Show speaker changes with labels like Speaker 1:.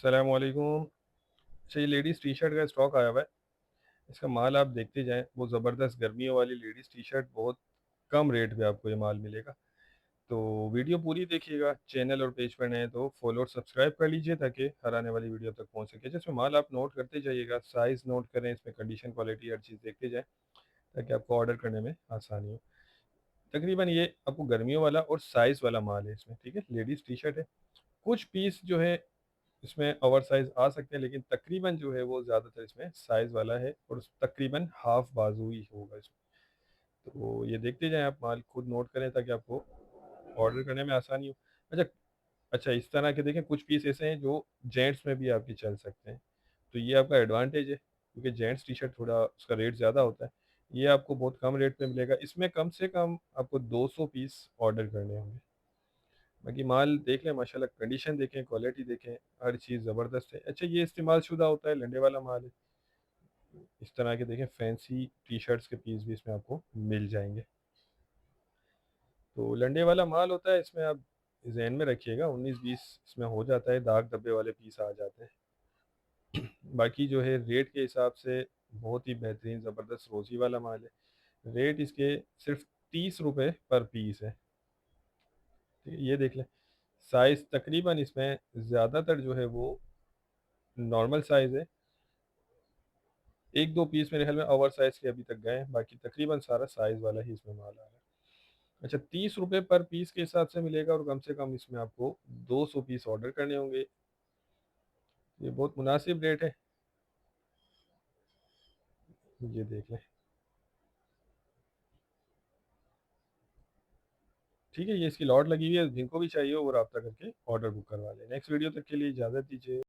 Speaker 1: अस्सलाम वालेकुम। अच्छा, ये लेडीज़ टी शर्ट का स्टॉक आया हुआ है। इसका माल आप देखते जाएं, वो ज़बरदस्त गर्मियों वाली लेडीज़ टी शर्ट बहुत कम रेट पे आपको ये माल मिलेगा। तो वीडियो पूरी देखिएगा। चैनल और पेज पर नए हैं तो फॉलो और सब्सक्राइब कर लीजिए ताकि हर आने वाली वीडियो तक पहुंच सके। जिसमें माल आप नोट करते जाइएगा, साइज़ नोट करें, इसमें कंडीशन, क्वालिटी, हर चीज़ देखते जाएं ताकि आपको ऑर्डर करने में आसानी हो। तकरीबन ये आपको गर्मियों वाला और साइज़ वाला माल है इसमें, ठीक है। लेडीज़ टी शर्ट है। कुछ पीस जो है इसमें ओवर साइज़ आ सकते हैं, लेकिन तकरीबन जो है वो ज़्यादातर इसमें साइज़ वाला है और तकरीबन हाफ बाजू ही होगा इसमें। तो ये देखते जाएं, आप माल खुद नोट करें ताकि आपको ऑर्डर करने में आसानी हो। अच्छा, अच्छा, इस तरह के देखें, कुछ पीस ऐसे हैं जो जेंट्स में भी आपके चल सकते हैं। तो ये आपका एडवांटेज है क्योंकि जेंट्स टी शर्ट थोड़ा उसका रेट ज़्यादा होता है। ये आपको बहुत कम रेट पे मिलेगा। इसमें कम से कम आपको 200 पीस ऑर्डर करने होंगे। बाकी माल देख लें, माशाल्लाह कंडीशन देखें, क्वालिटी देखें, हर चीज़ ज़बरदस्त है। अच्छा, ये इस्तेमाल शुदा होता है, लंडे वाला माल है। इस तरह के देखें फैंसी टी शर्ट्स के पीस भी इसमें आपको मिल जाएंगे। तो लंडे वाला माल होता है, इसमें आप जहन में रखिएगा, 19-20 इसमें हो जाता है, दाग धब्बे वाले पीस आ जाते हैं। बाकी जो है रेट के हिसाब से बहुत ही बेहतरीन ज़बरदस्त रोज़ी वाला माल है। रेट इसके सिर्फ 30 रुपये पर पीस है। ठीक है, ये देख लें। साइज़ तकरीबन इसमें ज़्यादातर जो है वो नॉर्मल साइज़ है। एक दो पीस मेरे ख्याल में ओवर साइज़ के अभी तक गए हैं, बाकी तकरीबन सारा साइज़ वाला ही इसमें माल आ रहा है। अच्छा, 30 रुपये पर पीस के हिसाब से मिलेगा और कम से कम इसमें आपको 200 पीस ऑर्डर करने होंगे। ये बहुत मुनासिब रेट है। ये देख लें। ठीक है, ये इसकी लॉट लगी हुई है, जिनको भी चाहिए वो रब्ता करके ऑर्डर बुक करवा लें। नेक्स्ट वीडियो तक के लिए इजाज़त दीजिए।